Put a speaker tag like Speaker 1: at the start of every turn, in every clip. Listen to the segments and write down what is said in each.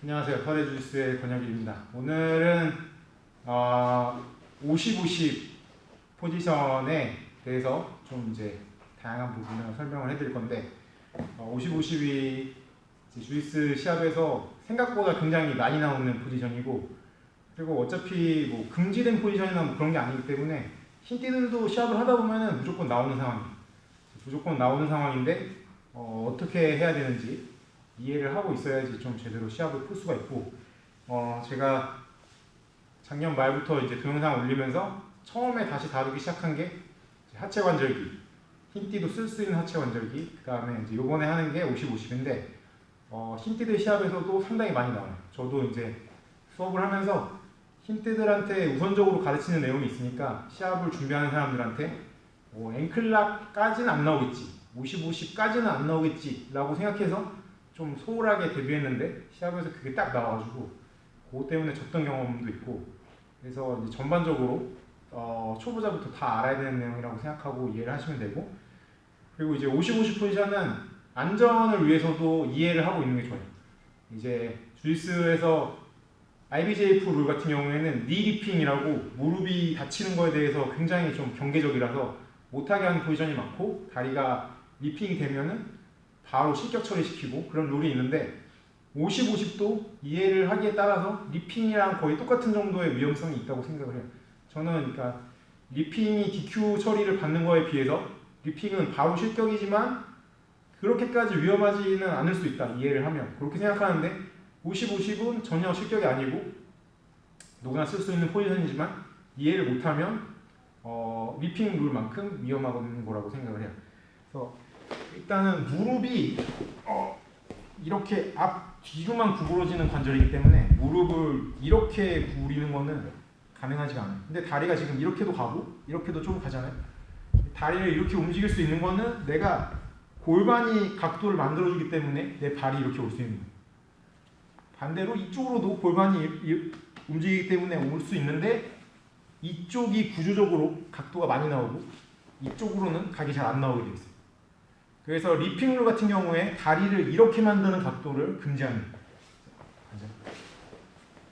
Speaker 1: 안녕하세요. 터레주스의 권혁입니다. 오늘은 50-50 포지션에 대해서 좀 이제 다양한 부분을 설명을 해드릴 건데 50-50이 주짓수 시합에서 생각보다 굉장히 많이 나오는 포지션이고, 그리고 어차피 뭐 금지된 포지션이나 뭐 그런 게 아니기 때문에 흰띠들도 시합을 하다 보면은 무조건 나오는 상황이에요. 무조건 나오는 상황인데 어떻게 해야 되는지 이해를 하고 있어야지 좀 제대로 시합을 풀 수가 있고, 제가 작년 말부터 이제 동영상 올리면서 처음에 다시 다루기 시작한 게 하체 관절기, 흰띠도 쓸 수 있는 하체 관절기, 그 다음에 이제 요번에 하는 게 50-50인데 흰띠들 시합에서도 상당히 많이 나와요. 저도 이제 수업을 하면서 흰띠들한테 우선적으로 가르치는 내용이 있으니까 시합을 준비하는 사람들한테 앵클락까지는 안 나오겠지, 50-50까지는 안 나오겠지 라고 생각해서 좀 소홀하게 데뷔했는데 시합에서 그게 딱 나와가지고 그것 때문에 졌던 경험도 있고, 그래서 이제 전반적으로 초보자부터 다 알아야 되는 내용이라고 생각하고 이해를 하시면 되고, 그리고 이제 50-50 포지션은 안전을 위해서도 이해를 하고 있는 게 좋아요. 이제 주짓수에서 IBJF 룰 같은 경우에는 니 리핑이라고 무릎이 다치는 거에 대해서 굉장히 좀 경계적이라서 못하게 하는 포지션이 많고, 다리가 리핑이 되면은 바로 실격 처리시키고 그런 룰이 있는데, 50-50도 이해를 하기에 따라서 리핑이랑 거의 똑같은 정도의 위험성이 있다고 생각을 해요. 저는 그러니까 리핑이 DQ 처리를 받는 거에 비해서 리핑은 바로 실격이지만 그렇게까지 위험하지는 않을 수 있다, 이해를 하면. 그렇게 생각하는데 50-50은 전혀 실격이 아니고 누구나 쓸 수 있는 포지션이지만 이해를 못하면 리핑 룰만큼 위험한 거라고 생각을 해요. 그래서 일단은 무릎이 이렇게 앞 뒤로만 구부러지는 관절이기 때문에 무릎을 이렇게 구부리는 거는 가능하지가 않아요. 근데 다리가 지금 이렇게도 가고 이렇게도 좀 가잖아요. 다리를 이렇게 움직일 수 있는 거는 내가 골반이 각도를 만들어주기 때문에 내 발이 이렇게 올 수 있는 거예요. 반대로 이쪽으로도 골반이 움직이기 때문에 올 수 있는데, 이쪽이 구조적으로 각도가 많이 나오고 이쪽으로는 각이 잘 안 나오게 되어 있어요. 그래서 리핑 룰 같은 경우에 다리를 이렇게 만드는 각도를 금지하는 거예요.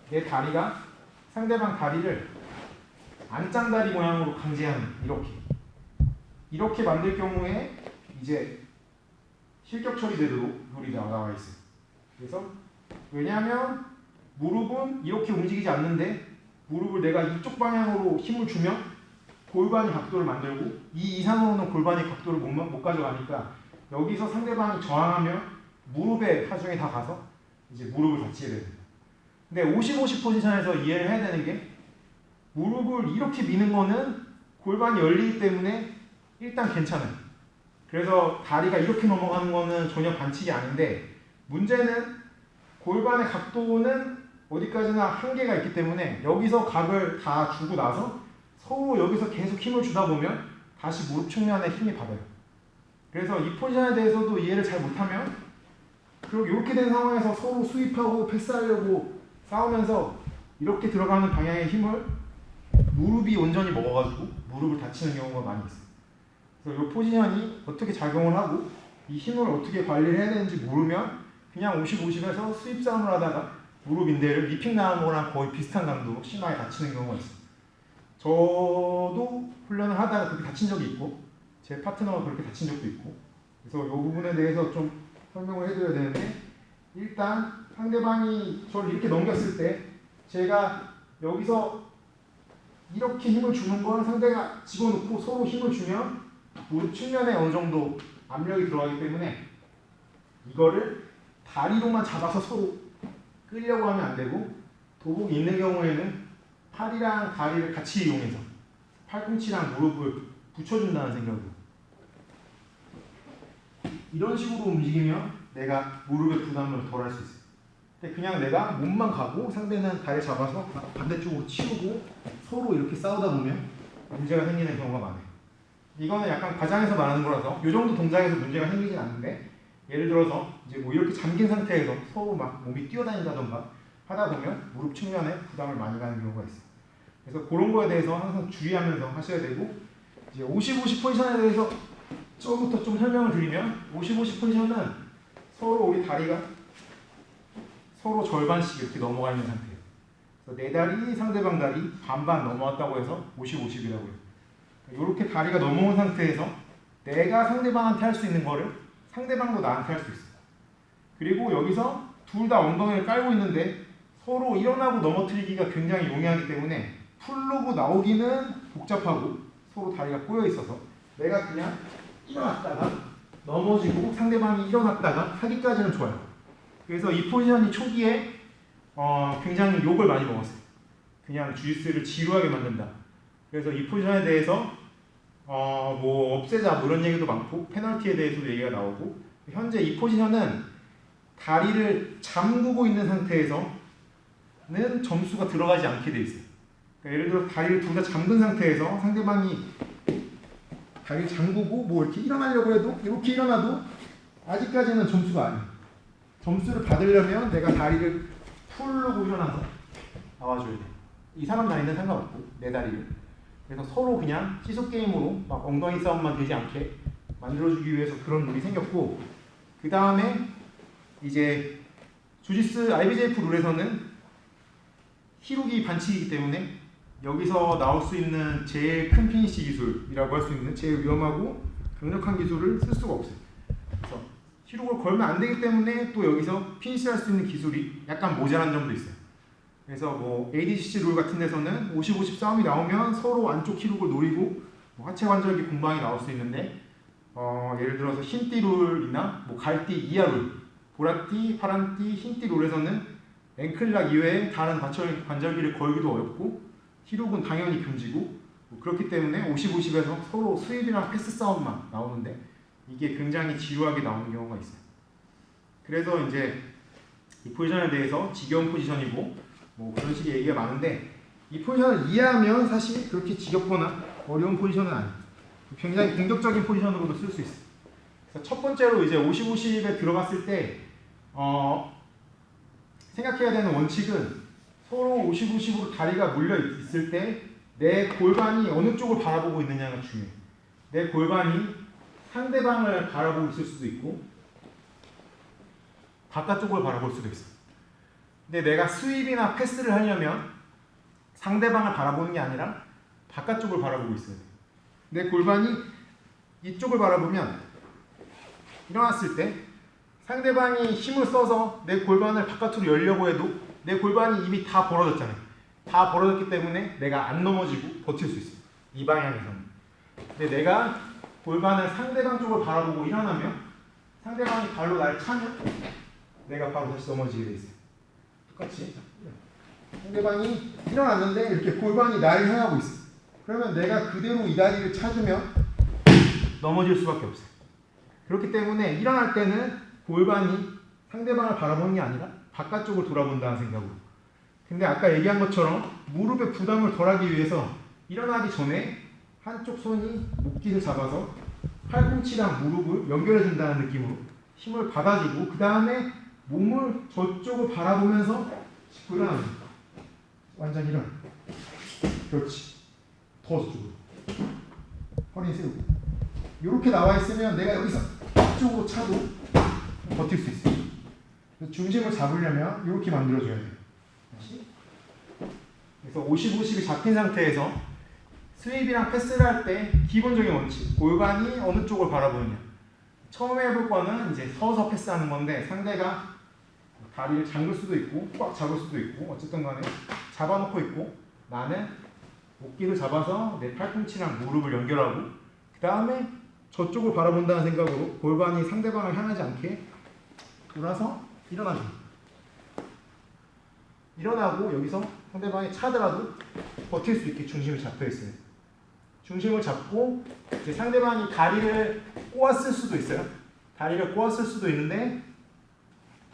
Speaker 1: 내 다리가 상대방 다리를 안짱다리 모양으로 강제하는, 이렇게 만들 경우에 이제 실격 처리되도록 룰이 나와 있어요. 그래서 왜냐하면 무릎은 이렇게 움직이지 않는데 무릎을 내가 이쪽 방향으로 힘을 주면 골반이 각도를 만들고 이 이상으로는 골반이 각도를 못 가져가니까 여기서 상대방이 저항하면 무릎에 하중이 다 가서 이제 무릎을 다치게 됩니다. 근데 50-50 포지션에서 이해를 해야 되는 게, 무릎을 이렇게 미는 거는 골반이 열리기 때문에 일단 괜찮아요. 그래서 다리가 이렇게 넘어가는 거는 전혀 반칙이 아닌데, 문제는 골반의 각도는 어디까지나 한계가 있기 때문에 여기서 각을 다 주고 나서 서로 여기서 계속 힘을 주다 보면 다시 무릎 측면에 힘이 받아요. 그래서 이 포지션에 대해서도 이해를 잘 못하면 그리고 이렇게 된 상황에서 서로 수입하고 패스하려고 싸우면서 이렇게 들어가는 방향의 힘을 무릎이 온전히 먹어가지고 무릎을 다치는 경우가 많이 있어요. 그래서 이 포지션이 어떻게 작용을 하고 이 힘을 어떻게 관리를 해야 되는지 모르면 그냥 50-50에서 수입 싸움을 하다가 무릎 인대를 리핑 나는 거랑 거의 비슷한 강도로 심하게 다치는 경우가 있어요. 저도 훈련을 하다가 그렇게 다친 적이 있고 제 파트너가 그렇게 다친 적도 있고, 그래서 이 부분에 대해서 좀 설명을 해드려야 되는데, 일단 상대방이 저를 이렇게 넘겼을 때 제가 여기서 이렇게 힘을 주는 건 상대가 집어넣고 서로 힘을 주면 무릎 측면에 어느 정도 압력이 들어가기 때문에 이거를 다리로만 잡아서 서로 끌려고 하면 안 되고, 도복이 있는 경우에는 팔이랑 다리를 같이 이용해서 팔꿈치랑 무릎을 붙여준다는 생각으로 이런 식으로 움직이면 내가 무릎의 부담을 덜 할 수 있어요. 근데 그냥 내가 몸만 가고 상대는 다리 잡아서 반대쪽으로 치우고 서로 이렇게 싸우다 보면 문제가 생기는 경우가 많아요. 이거는 약간 과장해서 말하는 거라서 이 정도 동작에서 문제가 생기진 않는데, 예를 들어서 이제 뭐 이렇게 잠긴 상태에서 서로 막 몸이 뛰어다닌다던가 하다 보면 무릎 측면에 부담을 많이 가는 경우가 있어요. 그래서 그런 거에 대해서 항상 주의하면서 하셔야 되고, 이제 50-50 포지션에 대해서 처음부터 좀 설명을 드리면, 50-50 포지션은 서로 우리 다리가 서로 절반씩 이렇게 넘어가 있는 상태예요. 그래서 내 다리, 상대방 다리 반반 넘어왔다고 해서 50-50이라고 해요. 이렇게 다리가 넘어온 상태에서 내가 상대방한테 할 수 있는 거를 상대방도 나한테 할 수 있어요. 그리고 여기서 둘 다 엉덩이를 깔고 있는데 서로 일어나고 넘어뜨리기가 굉장히 용이하기 때문에 풀로브 나오기는 복잡하고 서로 다리가 꼬여 있어서 내가 그냥 일어났다가 넘어지고 상대방이 일어났다가 하기까지는 좋아요. 그래서 이 포지션이 초기에 굉장히 욕을 많이 먹었어요. 그냥 주짓수를 지루하게 만든다. 그래서 이 포지션에 대해서 뭐 없애자 뭐 이런 얘기도 많고 페널티에 대해서도 얘기가 나오고 현재 이 포지션은 다리를 잠그고 있는 상태에서는 점수가 들어가지 않게 돼 있어요. 그러니까 예를 들어 다리를 둘 다 잠근 상태에서 상대방이 다리를 잠그고 뭐 이렇게 일어나려고 해도 이렇게 일어나도 아직까지는 점수가 아니에요. 점수를 받으려면 내가 다리를 풀고 일어나서 나와줘야 돼. 이 사람 다리는 상관없고 내 다리를. 그래서 서로 그냥 시소 게임으로 막 엉덩이 싸움만 되지 않게 만들어주기 위해서 그런 룰이 생겼고, 그 다음에 이제 주짓수 IBJF 룰에서는 히로기 반칙이기 때문에 여기서 나올 수 있는 제일 큰 피니시 기술이라고 할 수 있는 제일 위험하고 강력한 기술을 쓸 수가 없어요. 그래서 히로를 걸면 안 되기 때문에 또 여기서 피니시할 수 있는 기술이 약간 모자란 점도 있어요. 그래서 뭐 ADCC 룰 같은 데서는 50-50 싸움이 나오면 서로 안쪽 히로를 노리고 뭐 하체 관절기 공방이 나올 수 있는데 예를 들어서 흰띠 룰이나 뭐 갈띠 이하 룰, 보라띠, 파란띠, 흰띠 룰에서는 앵클락 이외에 다른 관절기를 걸기도 어렵고 히록은 당연히 금지고 뭐 그렇기 때문에 50-50에서 서로 스윕이랑 패스 싸움만 나오는데 이게 굉장히 지루하게 나오는 경우가 있어요. 그래서 이제 이 포지션에 대해서 지겨운 포지션이고 뭐 그런 식의 얘기가 많은데 이 포지션을 이해하면 사실 그렇게 지겹거나 어려운 포지션은 아니에요. 굉장히 공격적인 포지션으로도 쓸 수 있어요. 그래서 첫 번째로 이제 50-50에 들어갔을 때 생각해야 되는 원칙은 서로 50-50으로 다리가 물려 있을 때 내 골반이 어느 쪽을 바라보고 있느냐가 중요해요. 내 골반이 상대방을 바라보고 있을 수도 있고 바깥쪽을 바라볼 수도 있어요. 근데 내가 스윕이나 패스를 하려면 상대방을 바라보는 게 아니라 바깥쪽을 바라보고 있어야 돼요. 내 골반이 이쪽을 바라보면 일어났을 때 상대방이 힘을 써서 내 골반을 바깥으로 열려고 해도 내 골반이 이미 다 벌어졌잖아요. 다 벌어졌기 때문에 내가 안 넘어지고 버틸 수 있어요. 이 방향에서는. 근데 내가 골반을 상대방 쪽을 바라보고 일어나면 상대방이 발로 날 차면 내가 바로 다시 넘어지게 돼 있어요. 똑같이. 상대방이 일어났는데 이렇게 골반이 나를 향하고 있어요. 그러면 내가 그대로 이 다리를 차주면 넘어질 수밖에 없어요. 그렇기 때문에 일어날 때는 골반이 상대방을 바라보는 게 아니라 바깥쪽을 돌아본다는 생각으로. 근데 아까 얘기한 것처럼 무릎에 부담을 덜하기 위해서 일어나기 전에 한쪽 손이 목뒤를 잡아서 팔꿈치랑 무릎을 연결해준다는 느낌으로 힘을 받아주고 그 다음에 몸을 저쪽을 바라보면서 짚고 일어나는 거예요. 완전 일어나. 그렇지. 더 저쪽으로. 허리 세우고. 이렇게 나와 있으면 내가 여기서 이쪽으로 차도 버틸 수 있어요. 중심을 잡으려면 이렇게 만들어줘야 돼요. 다시. 그래서 50-50이 잡힌 상태에서 스윕이랑 패스를 할 때 기본적인 원칙, 골반이 어느 쪽을 바라보느냐. 처음에 해볼 거는 이제 서서 패스하는 건데 상대가 다리를 잠글 수도 있고 꽉 잡을 수도 있고 어쨌든 간에 잡아놓고 있고 나는 목기를 잡아서 내 팔꿈치랑 무릎을 연결하고 그 다음에 저쪽을 바라본다는 생각으로 골반이 상대방을 향하지 않게 돌아서 일어나줍니다. 일어나고 여기서 상대방이 차더라도 버틸 수 있게 중심이 잡혀 있어요. 중심을 잡고 이제 상대방이 다리를 꼬았을 수도 있어요. 다리를 꼬았을 수도 있는데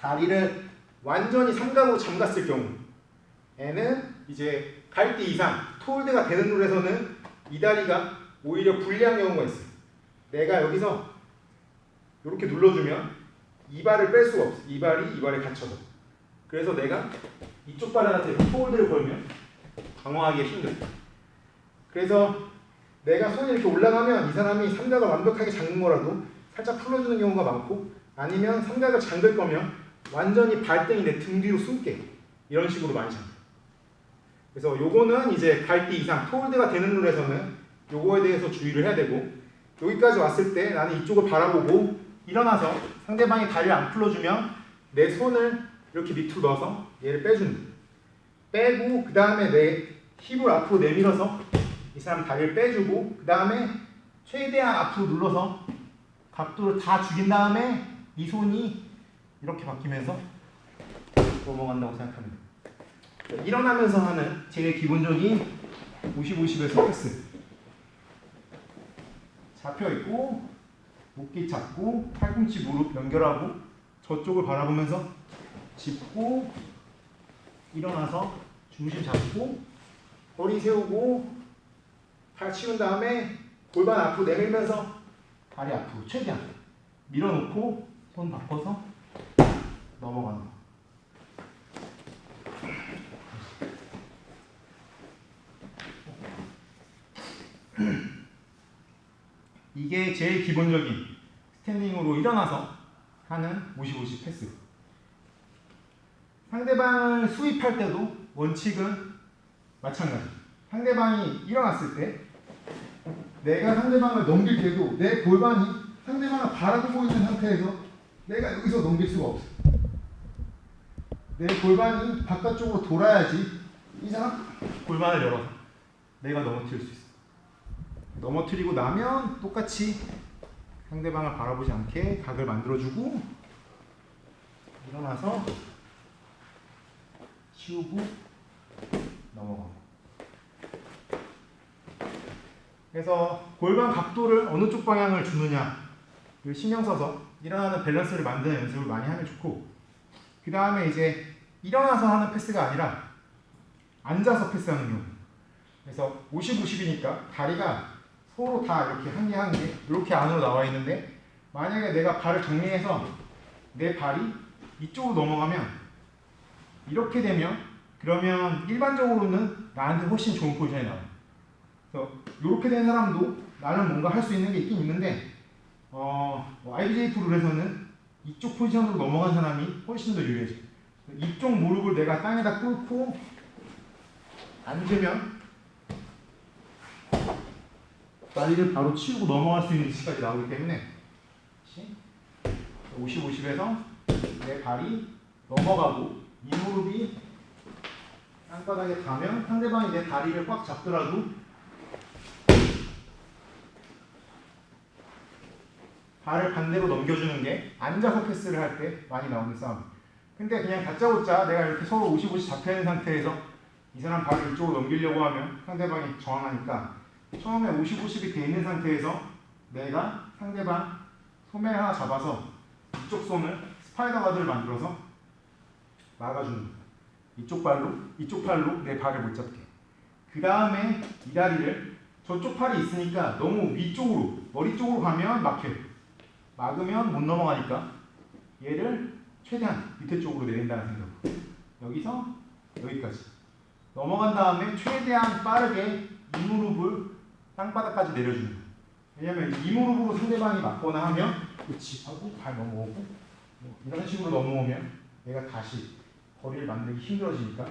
Speaker 1: 다리를 완전히 삼각으로 잠갔을 경우에는 이제 갈띠 이상 토홀드가 되는 룰에서는 이 다리가 오히려 불리한 경우가 있어요. 내가 여기서 이렇게 눌러주면 이 발을 뺄 수가 없어. 이 발이 이 발에 갇혀서. 그래서 내가 이쪽 발한테 토홀드를 걸면 방어하기가 힘들어. 그래서 내가 손이 이렇게 올라가면 이 사람이 삼각을 완벽하게 잠근 거라도 살짝 풀어주는 경우가 많고 아니면 삼각을 잠글 거면 완전히 발등이 내 등 뒤로 숨게 이런 식으로 많이 잡니다. 그래서 요거는 이제 갈대 이상 토홀드가 되는 룰에서는 요거에 대해서 주의를 해야 되고, 여기까지 왔을 때 나는 이쪽을 바라보고 일어나서 상대방이 다리를 안 풀어주면 내 손을 이렇게 밑으로 넣어서 얘를 빼주는 거예요. 빼고 그 다음에 내 힙을 앞으로 내밀어서 이 사람 다리를 빼주고, 그 다음에 최대한 앞으로 눌러서 각도를 다 죽인 다음에 이 손이 이렇게 바뀌면서 넘어간다고 생각하면 돼요. 일어나면서 하는 제일 기본적인 50-50에서 패스. 잡혀있고 목기 잡고 팔꿈치 무릎 연결하고 저쪽을 바라보면서 짚고 일어나서 중심 잡고 허리 세우고 팔 치운 다음에 골반 앞으로 내밀면서 다리 앞으로 최대한 밀어놓고 손 바꿔서 넘어가는 거. 이게 제일 기본적인 스탠딩으로 일어나서 하는 50-50 패스. 상대방을 수입할 때도 원칙은 마찬가지. 상대방이 일어났을 때 내가 상대방을 넘길 때도 내 골반이 상대방을 바라보고 있는 상태에서 내가 여기서 넘길 수가 없어. 내 골반이 바깥쪽으로 돌아야지 이 사람 골반을 열어서 내가 넘어뜨릴 수 있어. 넘어뜨리고 나면 똑같이 상대방을 바라보지 않게 각을 만들어주고 일어나서 치우고 넘어가고. 그래서 골반 각도를 어느 쪽 방향을 주느냐 신경 써서 일어나는 밸런스를 만드는 연습을 많이 하면 좋고, 그 다음에 이제 일어나서 하는 패스가 아니라 앉아서 패스하는 경우. 그래서 50-50이니까 다리가 서로 다 이렇게 한 개 한 개 이렇게 안으로 나와 있는데, 만약에 내가 발을 정리해서 내 발이 이쪽으로 넘어가면 이렇게 되면 그러면 일반적으로는 나한테 훨씬 좋은 포지션이 나와요. 그래서 이렇게 된 사람도 나는 뭔가 할 수 있는 게 있긴 있는데 IBJF 룰에서는 이쪽 포지션으로 넘어간 사람이 훨씬 더 유리해져. 이쪽 무릎을 내가 땅에다 꿇고 앉으면 다리를 바로 치우고 넘어갈 수 있는 위치까지 나오기 때문에 50-50에서 내 발이 넘어가고 이 무릎이 땅바닥에 닿으면 상대방이 내 다리를 꽉 잡더라도 발을 반대로 넘겨주는 게 앉아서 패스를 할 때 많이 나오는 싸움. 근데 그냥 다짜고짜 내가 이렇게 서로 50-50 잡혀있는 상태에서 이 사람 발을 이쪽으로 넘기려고 하면 상대방이 저항하니까 처음에 50-50이 돼 있는 상태에서 내가 상대방 소매 하나 잡아서 이쪽 손을 스파이더 가드를 만들어서 막아주는 거야. 이쪽 팔로 내 발을 못 잡게. 그 다음에 이 다리를 저쪽 팔이 있으니까 너무 위쪽으로 머리 쪽으로 가면 막혀요. 막으면 못 넘어가니까 얘를 최대한 밑에 쪽으로 내린다는 생각으로 여기서 여기까지 넘어간 다음에 최대한 빠르게 이 무릎을 땅바닥까지 내려주는 거예요. 왜냐면 이 무릎으로 상대방이 맞거나 하면 그치 하고 발 넘어오고 이런 식으로 넘어오면 얘가 다시 거리를 만들기 힘들어지니까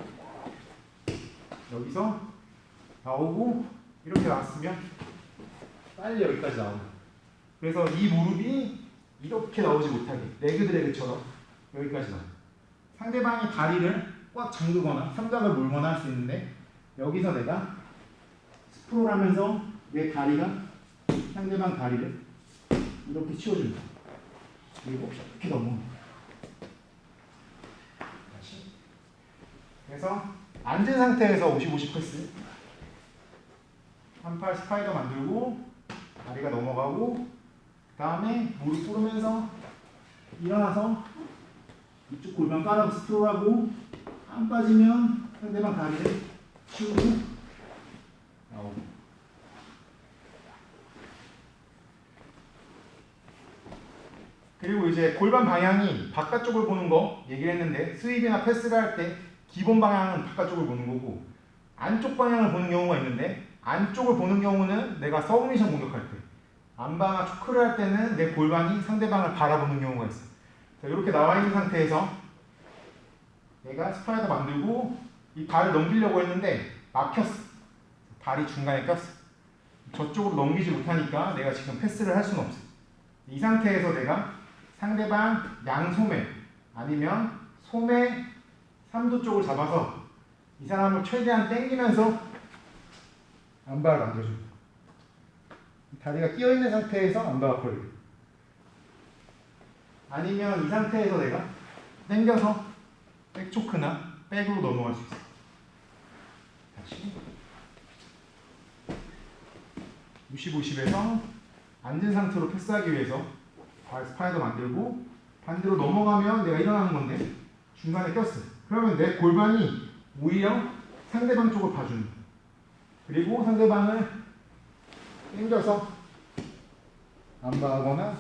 Speaker 1: 여기서 나오고 이렇게 나왔으면 빨리 여기까지 나오고, 그래서 이 무릎이 이렇게 나오지 못하게 레그드래그처럼 여기까지 나와요. 상대방이 다리를 꽉 잠그거나 삼각을 물거나 할 수 있는데 여기서 내가 스프롤 하면서 내 다리가 상대방 다리를 이렇게 치워줍니다. 그리고 이렇게 넘어옵니다. 다시. 그래서 앉은 상태에서 50-50 패스. 한 팔 스파이더 만들고 다리가 넘어가고 그 다음에 무릎 꿇으면서 일어나서 이쪽 골반 깔아서 스프롤하고 안 빠지면 상대방 다리를 치우고 나오고. 그리고 이제 골반 방향이 바깥쪽을 보는 거 얘기를 했는데, 스윕이나 패스를 할 때 기본 방향은 바깥쪽을 보는 거고 안쪽 방향을 보는 경우가 있는데, 안쪽을 보는 경우는 내가 서브미션 공격할 때, 안방아 초크를 할 때는 내 골반이 상대방을 바라보는 경우가 있어요. 자, 이렇게 나와 있는 상태에서 내가 스파이더 만들고 이 발을 넘기려고 했는데 막혔어. 발이 중간에 꼈어. 저쪽으로 넘기지 못하니까 내가 지금 패스를 할 수는 없어. 이 상태에서 내가 상대방 양소매 아니면 소매 3도 쪽을 잡아서 이 사람을 최대한 당기면서 안바를 만들어줍니다. 다리가 끼어있는 상태에서 안바가 걸려. 아니면 이 상태에서 내가 당겨서 백초크나 백으로 넘어갈 수 있어. 다시 60-50에서 앉은 상태로 패스하기 위해서 발 스파이더 만들고 반대로 넘어가면 내가 일어나는 건데 중간에 꼈어요. 그러면 내 골반이 오히려 상대방 쪽을 봐주는 거예요. 그리고 상대방을 당겨서 안바하거나